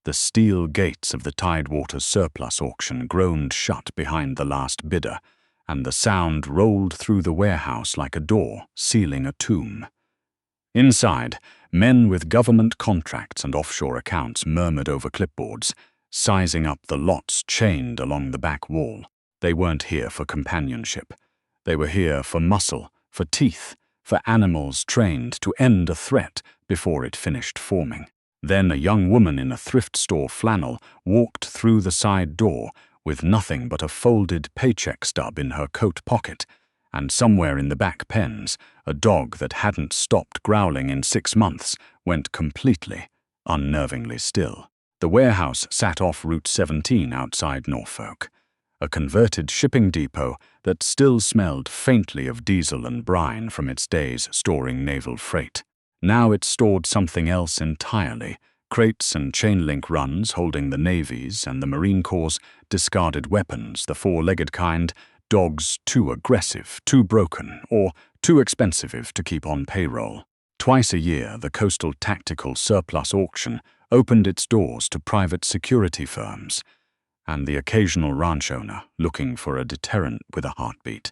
The steel gates of the Tidewater surplus auction groaned shut behind the last bidder, and the sound rolled through the warehouse like a door sealing a tomb. Inside, men with government contracts and offshore accounts murmured over clipboards, sizing up the lots chained along the back wall. They weren't here for companionship. They were here for muscle, for teeth, for animals trained to end a threat before it finished forming. Then a young woman in a thrift store flannel walked through the side door with nothing but a folded paycheck stub in her coat pocket, and somewhere in the back pens, a dog that hadn't stopped growling in 6 months went completely, unnervingly still. The warehouse sat off Route 17 outside Norfolk, a converted shipping depot that still smelled faintly of diesel and brine from its days storing naval freight. Now it stored something else entirely, crates and chain-link runs holding the Navy's and the Marine Corps' discarded weapons, the four-legged kind, dogs too aggressive, too broken, or too expensive to keep on payroll. Twice a year, the Coastal Tactical Surplus Auction opened its doors to private security firms, and the occasional ranch owner looking for a deterrent with a heartbeat.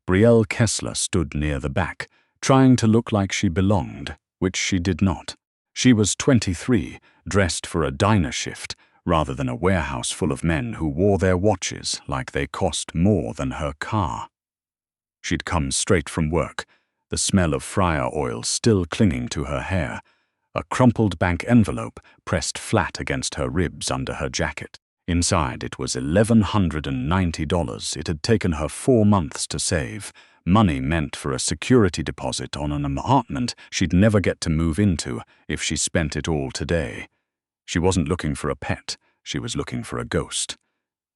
Brielle Kessler stood near the back, trying to look like she belonged, which she did not. She was 23, dressed for a diner shift, rather than a warehouse full of men who wore their watches like they cost more than her car. She'd come straight from work, the smell of fryer oil still clinging to her hair, a crumpled bank envelope pressed flat against her ribs under her jacket. Inside it was $1,190 it had taken her 4 months to save, money meant for a security deposit on an apartment she'd never get to move into if she spent it all today. She wasn't looking for a pet, she was looking for a ghost.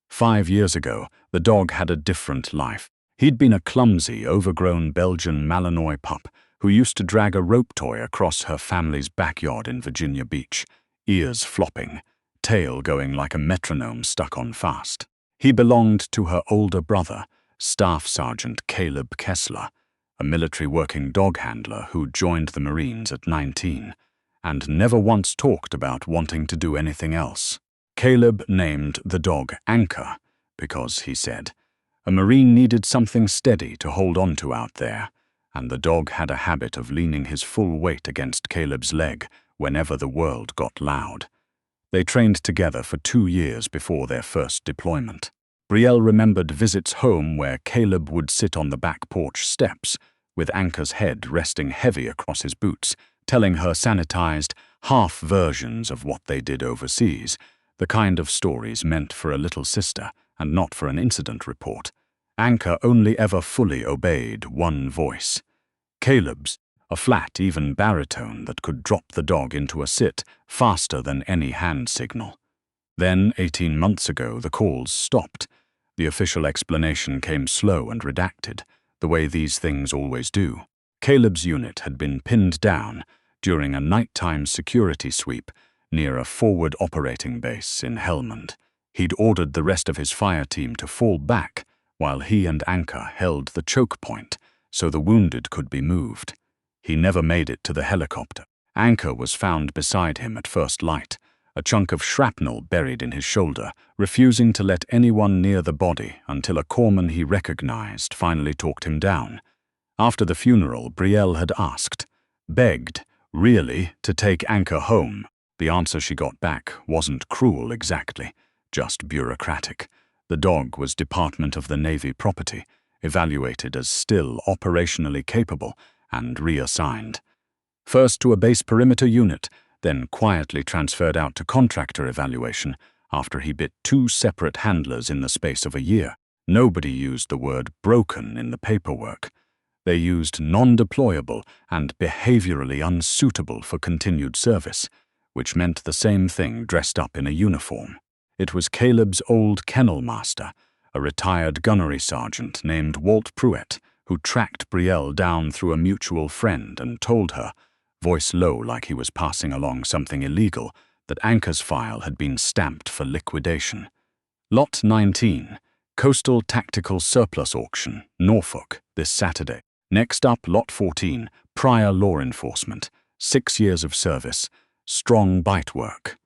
5 years ago, the dog had a different life. He'd been a clumsy, overgrown Belgian Malinois pup who used to drag a rope toy across her family's backyard in Virginia Beach, ears flopping, tail going like a metronome stuck on fast. He belonged to her older brother, Staff Sergeant Caleb Kessler, a military working dog handler who joined the Marines at 19, and never once talked about wanting to do anything else. Caleb named the dog Anchor because, he said, a Marine needed something steady to hold on to out there, and the dog had a habit of leaning his full weight against Caleb's leg whenever the world got loud. They trained together for 2 years before their first deployment. Brielle remembered visits home where Caleb would sit on the back porch steps, with Anchor's head resting heavy across his boots, telling her sanitized, half versions of what they did overseas, the kind of stories meant for a little sister and not for an incident report. Anchor only ever fully obeyed one voice. Caleb's, a flat, even baritone that could drop the dog into a sit faster than any hand signal. Then, 18 months ago, the calls stopped. The official explanation came slow and redacted, the way these things always do. Caleb's unit had been pinned down during a nighttime security sweep near a forward operating base in Helmand. He'd ordered the rest of his fire team to fall back while he and Anchor held the choke point so the wounded could be moved. He never made it to the helicopter. Anchor was found beside him at first light, a chunk of shrapnel buried in his shoulder, refusing to let anyone near the body until a corpsman he recognized finally talked him down. After the funeral, Brielle had asked, begged, really, to take Anchor home. The answer she got back wasn't cruel exactly, just bureaucratic. The dog was Department of the Navy property, evaluated as still operationally capable, and reassigned. First to a base perimeter unit, then quietly transferred out to contractor evaluation after he bit 2 separate handlers in the space of a year. Nobody used the word broken in the paperwork. They used non-deployable and behaviorally unsuitable for continued service, which meant the same thing dressed up in a uniform. It was Caleb's old kennel master, a retired gunnery sergeant named Walt Pruitt, who tracked Brielle down through a mutual friend and told her, voice low like he was passing along something illegal, that Anchor's file had been stamped for liquidation. Lot 19, Coastal Tactical Surplus Auction, Norfolk, this Saturday. Next up, Lot 14, Prior Law Enforcement, 6 years of service, strong bite work.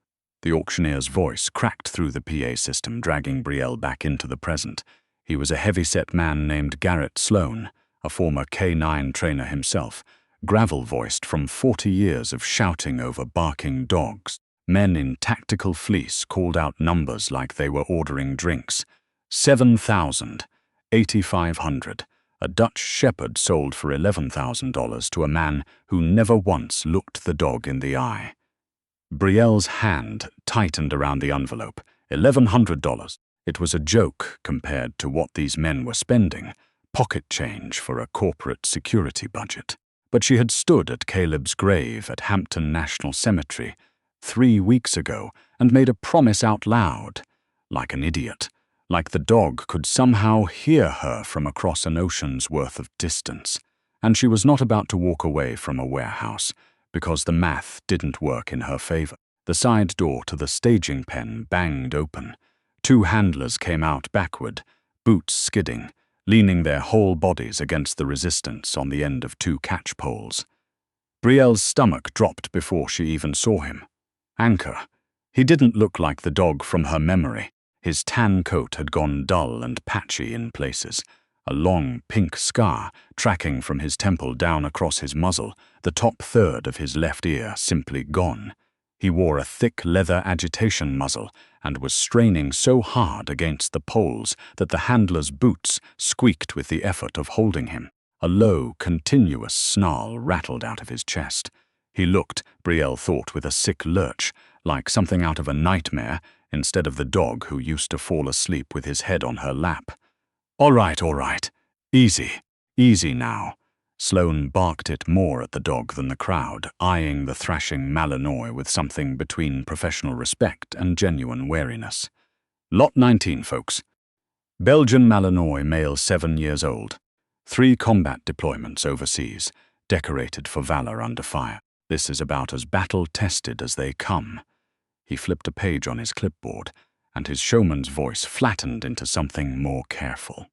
The auctioneer's voice cracked through the PA system, dragging Brielle back into the present. He was a heavy-set man named Garrett Sloan, a former K-9 trainer himself, gravel-voiced from 40 years of shouting over barking dogs. Men in tactical fleece called out numbers like they were ordering drinks. 7,000, 8,500. A Dutch shepherd sold for $11,000 to a man who never once looked the dog in the eye. Brielle's hand tightened around the envelope. $1,100. It was a joke compared to what these men were spending, pocket change for a corporate security budget. But she had stood at Caleb's grave at Hampton National Cemetery 3 weeks ago and made a promise out loud, like an idiot, like the dog could somehow hear her from across an ocean's worth of distance. And she was not about to walk away from a warehouse, because the math didn't work in her favor. The side door to the staging pen banged open. 2 handlers came out backward, boots skidding, leaning their whole bodies against the resistance on the end of 2 catch poles. Brielle's stomach dropped before she even saw him. Anchor. He didn't look like the dog from her memory. His tan coat had gone dull and patchy in places, a long pink scar tracking from his temple down across his muzzle, the top third of his left ear simply gone. He wore a thick leather agitation muzzle and was straining so hard against the poles that the handler's boots squeaked with the effort of holding him. A low, continuous snarl rattled out of his chest. He looked, Brielle thought with a sick lurch, like something out of a nightmare instead of the dog who used to fall asleep with his head on her lap. All right. Easy now. Sloan barked it more at the dog than the crowd, eyeing the thrashing Malinois with something between professional respect and genuine wariness. Lot 19, folks. Belgian Malinois, male 7 years old. 3 combat deployments overseas, decorated for valor under fire. This is about as battle-tested as they come. He flipped a page on his clipboard, and his showman's voice flattened into something more careful.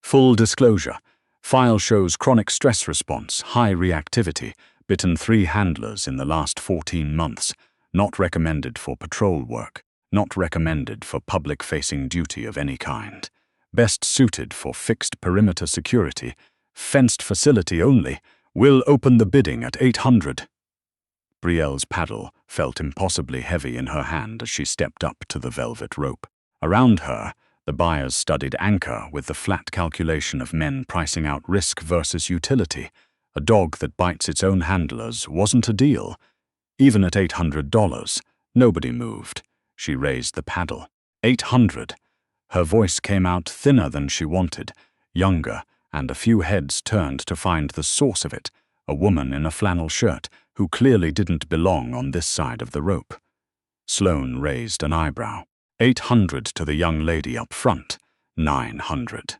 Full disclosure. File shows chronic stress response, high reactivity, bitten 3 handlers in the last 14 months. Not recommended for patrol work. Not recommended for public-facing duty of any kind. Best suited for fixed perimeter security. Fenced facility only. Will open the bidding at 800. Brielle's paddle felt impossibly heavy in her hand as she stepped up to the velvet rope. Around her, the buyers studied Anchor with the flat calculation of men pricing out risk versus utility. A dog that bites its own handlers wasn't a deal. Even at $800, nobody moved. She raised the paddle. 800. Her voice came out thinner than she wanted, younger, and a few heads turned to find the source of it, a woman in a flannel shirt who clearly didn't belong on this side of the rope. Sloan raised an eyebrow. 800 to the young lady up front. 900.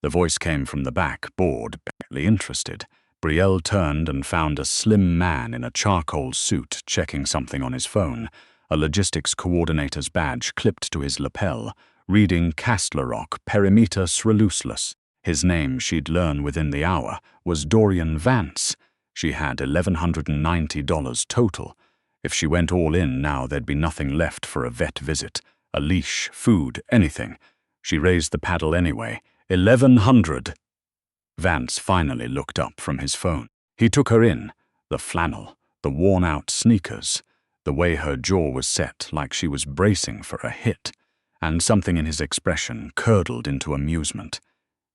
The voice came from the back, bored, barely interested. Brielle turned and found a slim man in a charcoal suit checking something on his phone, a logistics coordinator's badge clipped to his lapel, reading Castlerock Perimeter Sreluslus. His name, she'd learn within the hour, was Dorian Vance. She had $1,190 total. If she went all in now, there'd be nothing left for a vet visit, a leash, food, anything. She raised the paddle anyway. 1,100. Vance finally looked up from his phone. He took her in, the flannel, the worn-out sneakers, the way her jaw was set like she was bracing for a hit, and something in his expression curdled into amusement.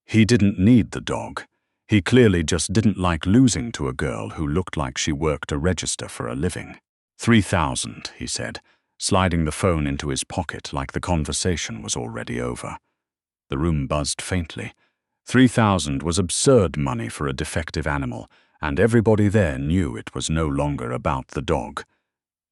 He didn't need the dog. He clearly just didn't like losing to a girl who looked like she worked a register for a living. 3,000, he said, sliding the phone into his pocket like the conversation was already over. The room buzzed faintly. 3,000 was absurd money for a defective animal, and everybody there knew it was no longer about the dog.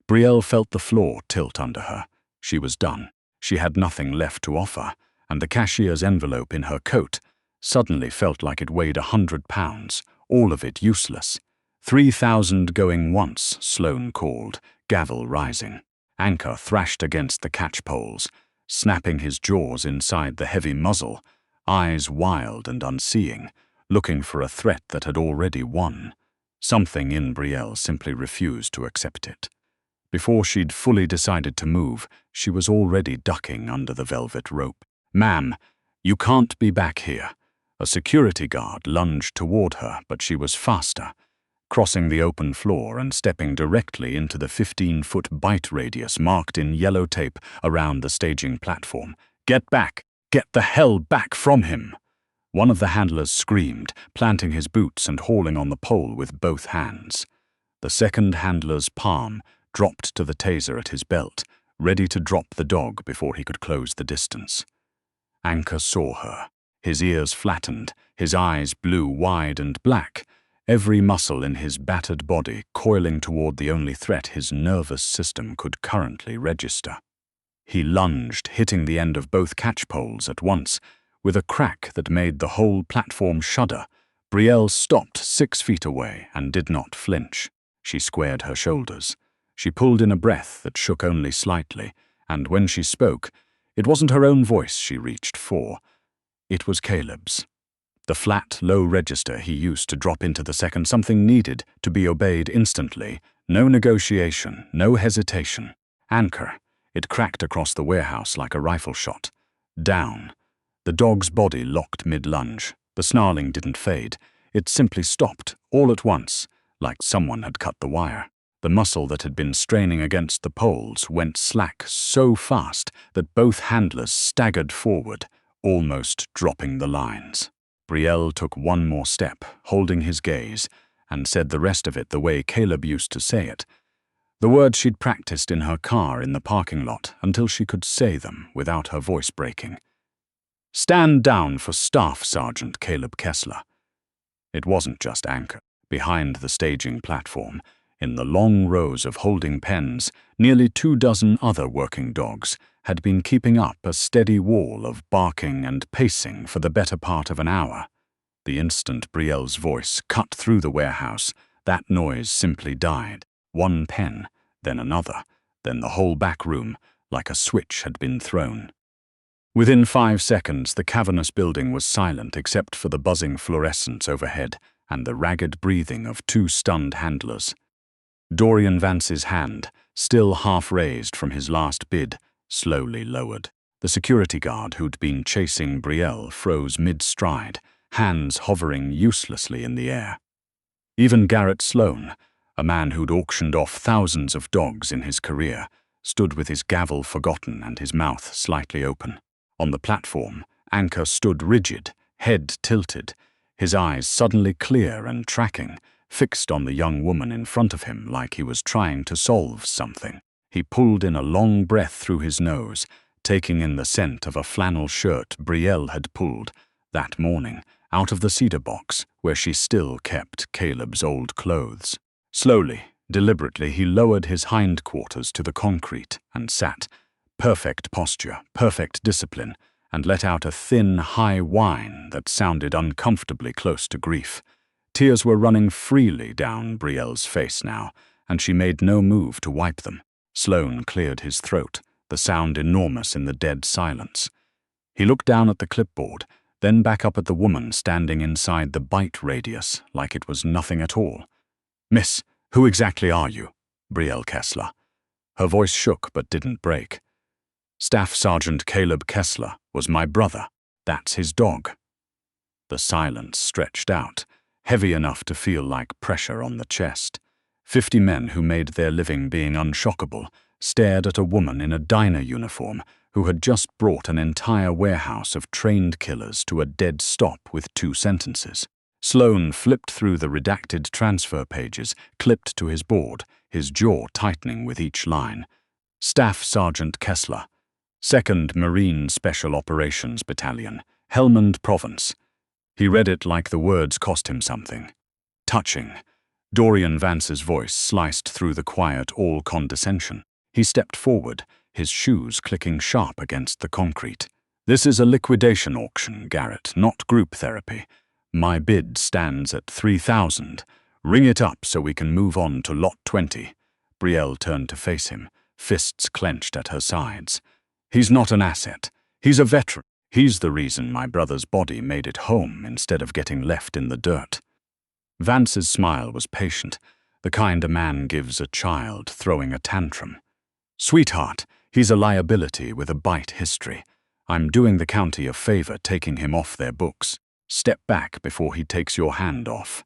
Brielle felt the floor tilt under her. She was done. She had nothing left to offer, and the cashier's envelope in her coat suddenly felt like it weighed 100 pounds, all of it useless. 3,000 going once, Sloan called, gavel rising. Anchor thrashed against the catch poles, snapping his jaws inside the heavy muzzle, eyes wild and unseeing, looking for a threat that had already won. Something in Brielle simply refused to accept it. Before she'd fully decided to move, she was already ducking under the velvet rope. "Ma'am, you can't be back here." A security guard lunged toward her, but she was faster, crossing the open floor and stepping directly into the 15-foot bite radius marked in yellow tape around the staging platform. "Get back! Get the hell back from him!" One of the handlers screamed, planting his boots and hauling on the pole with both hands. The second handler's palm dropped to the taser at his belt, ready to drop the dog before he could close the distance. Anchor saw her. His ears flattened, his eyes blue, wide and black, every muscle in his battered body coiling toward the only threat his nervous system could currently register. He lunged, hitting the end of both catch poles at once. With a crack that made the whole platform shudder, Brielle stopped 6 feet away and did not flinch. She squared her shoulders. She pulled in a breath that shook only slightly, and when she spoke, it wasn't her own voice she reached for. It was Caleb's. The flat, low register he used to drop into the second something needed to be obeyed instantly. No negotiation, no hesitation. Anchor. It cracked across the warehouse like a rifle shot. Down. The dog's body locked mid-lunge. The snarling didn't fade. It simply stopped, all at once, like someone had cut the wire. The muscle that had been straining against the poles went slack so fast that both handlers staggered forward, almost dropping the lines. Brielle took one more step, holding his gaze, and said the rest of it the way Caleb used to say it. The words she'd practiced in her car in the parking lot until she could say them without her voice breaking. "Stand down for Staff Sergeant Caleb Kessler." It wasn't just Anchor. Behind the staging platform, in the long rows of holding pens, nearly 24 other working dogs had been keeping up a steady wall of barking and pacing for the better part of an hour. The instant Brielle's voice cut through the warehouse, that noise simply died. One pen, then another, then the whole back room, like a switch had been thrown. Within 5 seconds, the cavernous building was silent except for the buzzing fluorescence overhead and the ragged breathing of 2 stunned handlers. Dorian Vance's hand, still half raised from his last bid, slowly lowered. The security guard who'd been chasing Brielle froze mid-stride, hands hovering uselessly in the air. Even Garrett Sloan, a man who'd auctioned off thousands of dogs in his career, stood with his gavel forgotten and his mouth slightly open. On the platform, Anchor stood rigid, head tilted, his eyes suddenly clear and tracking, fixed on the young woman in front of him like he was trying to solve something. He pulled in a long breath through his nose, taking in the scent of a flannel shirt Brielle had pulled, that morning, out of the cedar box where she still kept Caleb's old clothes. Slowly, deliberately, he lowered his hindquarters to the concrete and sat. Perfect posture, perfect discipline, and let out a thin, high whine that sounded uncomfortably close to grief. Tears were running freely down Brielle's face now, and she made no move to wipe them. Sloan cleared his throat, the sound enormous in the dead silence. He looked down at the clipboard, then back up at the woman standing inside the bite radius like it was nothing at all. "Miss, who exactly are you?" Brielle Kessler. Her voice shook but didn't break. "Staff Sergeant Caleb Kessler was my brother. That's his dog." The silence stretched out, heavy enough to feel like pressure on the chest. 50 men who made their living being unshockable stared at a woman in a diner uniform who had just brought an entire warehouse of trained killers to a dead stop with 2 sentences. Sloan flipped through the redacted transfer pages, clipped to his board, his jaw tightening with each line. "Staff Sergeant Kessler, 2nd Marine Special Operations Battalion, Helmand Province." He read it like the words cost him something. Touching. Dorian Vance's voice sliced through the quiet all-condescension. He stepped forward, his shoes clicking sharp against the concrete. "This is a liquidation auction, Garrett, not group therapy. My bid stands at 3,000. Ring it up so we can move on to lot 20. Brielle turned to face him, fists clenched at her sides. "He's not an asset. He's a veteran. He's the reason my brother's body made it home instead of getting left in the dirt." Vance's smile was patient, the kind a man gives a child throwing a tantrum. "Sweetheart, he's a liability with a bite history. I'm doing the county a favor taking him off their books. Step back before he takes your hand off."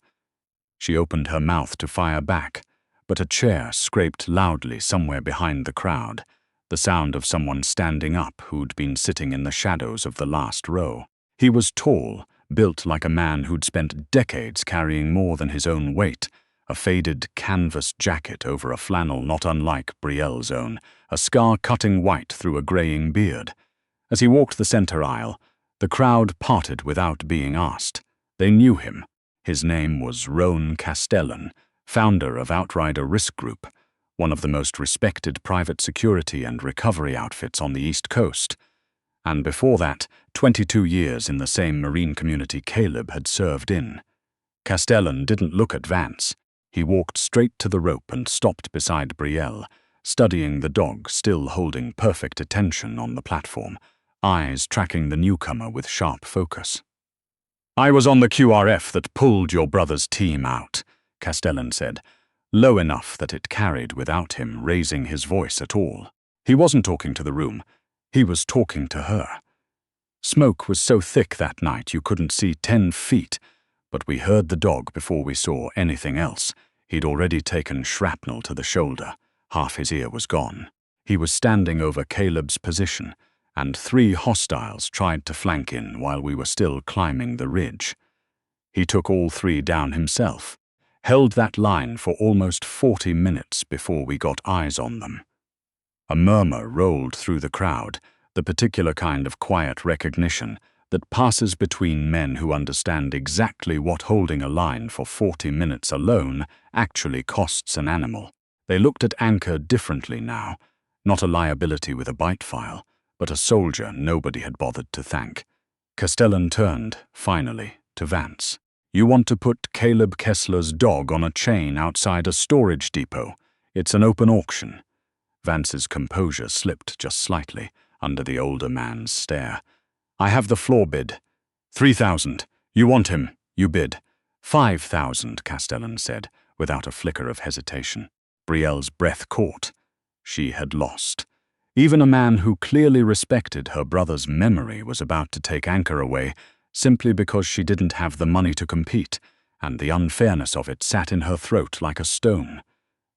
She opened her mouth to fire back, but a chair scraped loudly somewhere behind the crowd, the sound of someone standing up who'd been sitting in the shadows of the last row. He was tall, built like a man who'd spent decades carrying more than his own weight, a faded canvas jacket over a flannel not unlike Brielle's own, a scar cutting white through a graying beard. As he walked the center aisle, the crowd parted without being asked. They knew him. His name was Roan Castellan, founder of Outrider Risk Group, one of the most respected private security and recovery outfits on the East Coast. And before that, 22 years in the same marine community Caleb had served in. Castellan didn't look at Vance. He walked straight to the rope and stopped beside Brielle, studying the dog still holding perfect attention on the platform, eyes tracking the newcomer with sharp focus. "I was on the QRF that pulled your brother's team out," Castellan said, low enough that it carried without him raising his voice at all. He wasn't talking to the room. He was talking to her. Smoke was so thick that night you couldn't see 10 feet, but we heard the dog before we saw anything else. He'd already taken shrapnel to the shoulder. Half his ear was gone. He was standing over Caleb's position, and 3 hostiles tried to flank in while we were still climbing the ridge. He took all 3 down himself, held that line for almost 40 minutes before we got eyes on them. A murmur rolled through the crowd, the particular kind of quiet recognition that passes between men who understand exactly what holding a line for 40 minutes alone actually costs an animal. They looked at Anchor differently now, not a liability with a bite file, but a soldier nobody had bothered to thank. Castellan turned, finally, to Vance. "You want to put Caleb Kessler's dog on a chain outside a storage depot. It's an open auction." Vance's composure slipped just slightly under the older man's stare. "I have the floor bid. 3,000. You want him. You bid." 5,000, Castellan said, without a flicker of hesitation. Brielle's breath caught. She had lost. Even a man who clearly respected her brother's memory was about to take Anchor away simply because she didn't have the money to compete, and the unfairness of it sat in her throat like a stone.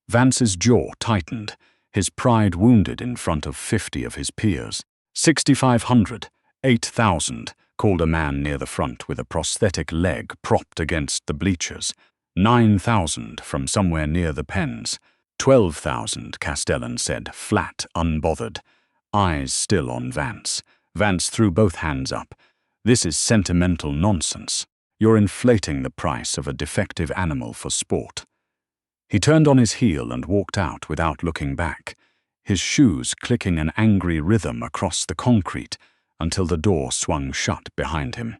Vance's jaw tightened, his pride wounded in front of 50 of his peers. 6,500, 8,000, called a man near the front with a prosthetic leg propped against the bleachers. 9,000 from somewhere near the pens. 12,000, Castellan said, flat, unbothered, eyes still on Vance. Vance threw both hands up. "This is sentimental nonsense. You're inflating the price of a defective animal for sport." He turned on his heel and walked out without looking back, his shoes clicking an angry rhythm across the concrete until the door swung shut behind him.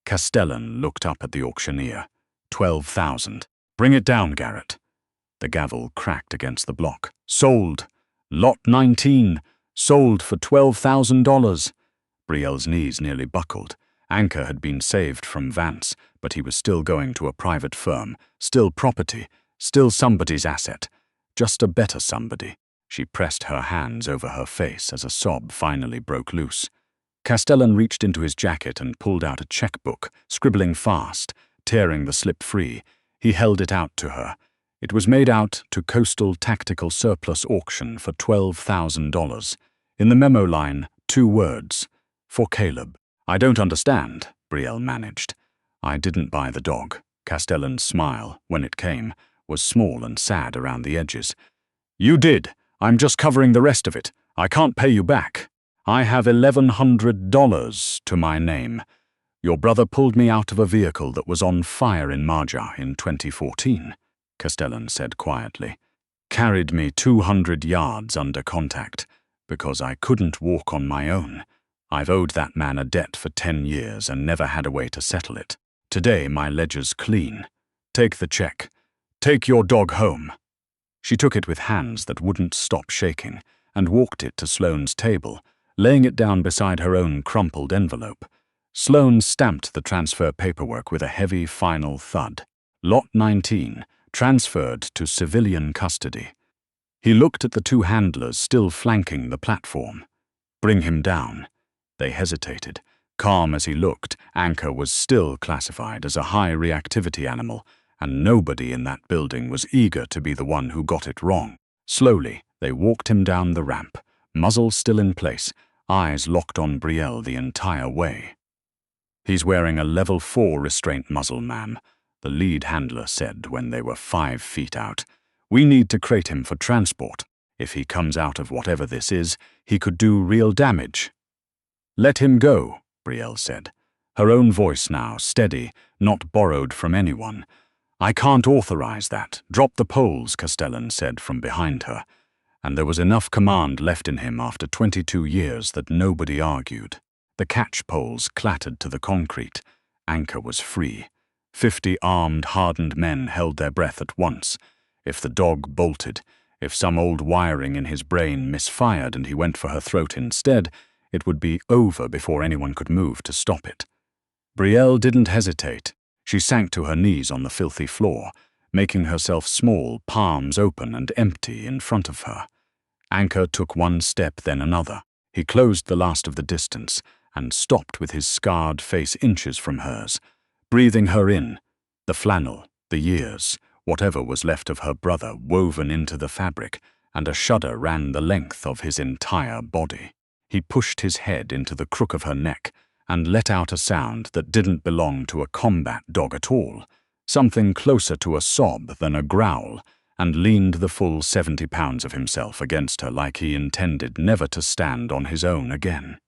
Castellan looked up at the auctioneer. 12,000. "Bring it down, Garrett." The gavel cracked against the block. "Sold. Lot 19. Sold for $12,000. Brielle's knees nearly buckled. Anchor had been saved from Vance, but he was still going to a private firm, still property, still somebody's asset. Just a better somebody. She pressed her hands over her face as a sob finally broke loose. Castellan reached into his jacket and pulled out a checkbook, scribbling fast, tearing the slip free. He held it out to her. It was made out to Coastal Tactical Surplus Auction for $12,000. In the memo line, 2 words. "For Caleb." "I don't understand," Brielle managed. "I didn't buy the dog." Castellan's smile, when it came, was small and sad around the edges. "You did. I'm just covering the rest of it. I can't pay you back. I have $1,100 to my name. Your brother pulled me out of a vehicle that was on fire in Marja in 2014. Castellan said quietly. "Carried me 200 yards under contact, because I couldn't walk on my own. I've owed that man a debt for 10 years and never had a way to settle it. Today my ledger's clean. Take the check. Take your dog home." She took it with hands that wouldn't stop shaking and walked it to Sloane's table, laying it down beside her own crumpled envelope. Sloane stamped the transfer paperwork with a heavy final thud. Lot 19, transferred to civilian custody. He looked at the two handlers still flanking the platform. "Bring him down." They hesitated. Calm as he looked, Anchor was still classified as a high-reactivity animal, and nobody in that building was eager to be the one who got it wrong. Slowly, they walked him down the ramp, muzzle still in place, eyes locked on Brielle the entire way. "He's wearing a level 4 restraint muzzle, ma'am," the lead handler said when they were 5 feet out. "We need to crate him for transport. If he comes out of whatever this is, he could do real damage." "Let him go," Brielle said, her own voice now steady, not borrowed from anyone. "I can't authorize that. Drop the poles," Castellan said from behind her. And there was enough command left in him after 22 years that nobody argued. The catch poles clattered to the concrete. Anchor was free. 50 armed, hardened men held their breath at once. If the dog bolted, if some old wiring in his brain misfired and he went for her throat instead, it would be over before anyone could move to stop it. Brielle didn't hesitate. She sank to her knees on the filthy floor, making herself small, palms open and empty in front of her. Anchor took one step, then another. He closed the last of the distance and stopped with his scarred face inches from hers, breathing her in, the flannel, the years, whatever was left of her brother woven into the fabric, and a shudder ran the length of his entire body. He pushed his head into the crook of her neck and let out a sound that didn't belong to a combat dog at all, something closer to a sob than a growl, and leaned the full 70 pounds of himself against her like he intended never to stand on his own again.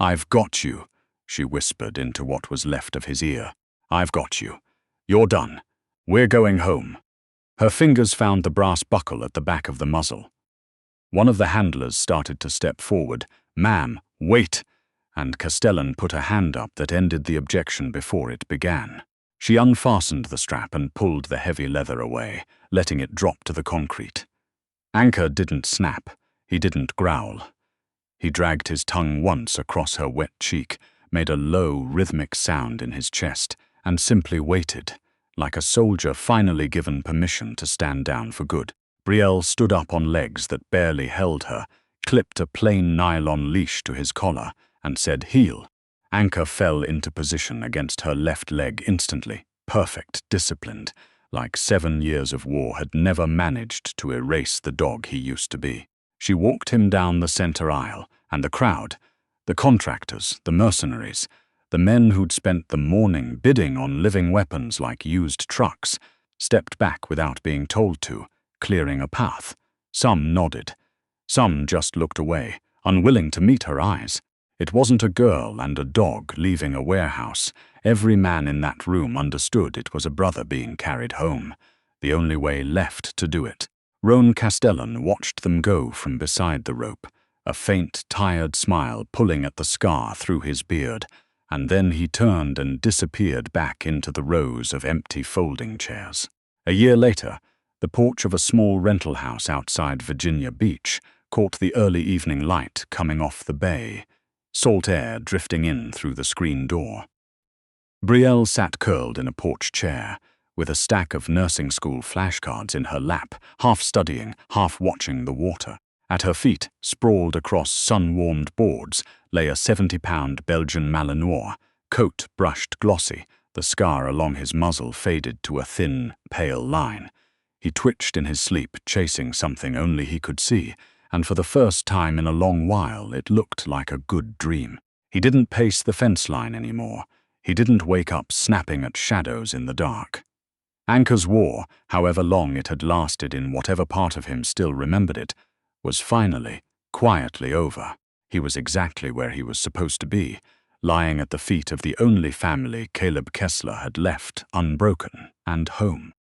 "I've got you," she whispered into what was left of his ear. "I've got you. You're done. We're going home." Her fingers found the brass buckle at the back of the muzzle. One of the handlers started to step forward. "Ma'am, wait!" And Castellan put a hand up that ended the objection before it began. She unfastened the strap and pulled the heavy leather away, letting it drop to the concrete. Anchor didn't snap. He didn't growl. He dragged his tongue once across her wet cheek, made a low, rhythmic sound in his chest, and simply waited, like a soldier finally given permission to stand down for good. Brielle stood up on legs that barely held her, clipped a plain nylon leash to his collar, and said, "Heel." Anchor fell into position against her left leg instantly, perfect, disciplined, like 7 years of war had never managed to erase the dog he used to be. She walked him down the center aisle, and the crowd, the contractors, the mercenaries, the men who'd spent the morning bidding on living weapons like used trucks, stepped back without being told to, clearing a path. Some nodded. Some just looked away, unwilling to meet her eyes. It wasn't a girl and a dog leaving a warehouse. Every man in that room understood it was a brother being carried home, the only way left to do it. Roan Castellan watched them go from beside the rope, a faint, tired smile pulling at the scar through his beard, and then he turned and disappeared back into the rows of empty folding chairs. A year later, the porch of a small rental house outside Virginia Beach caught the early evening light coming off the bay, salt air drifting in through the screen door. Brielle sat curled in a porch chair, with a stack of nursing school flashcards in her lap, half studying, half watching the water. At her feet, sprawled across sun-warmed boards, lay a 70-pound Belgian Malinois, coat brushed glossy, the scar along his muzzle faded to a thin, pale line. He twitched in his sleep, chasing something only he could see, and for the first time in a long while it looked like a good dream. He didn't pace the fence line anymore. He didn't wake up snapping at shadows in the dark. Anchor's war, however long it had lasted in whatever part of him still remembered it, was finally, quietly over. He was exactly where he was supposed to be, lying at the feet of the only family Caleb Kessler had left unbroken, and home.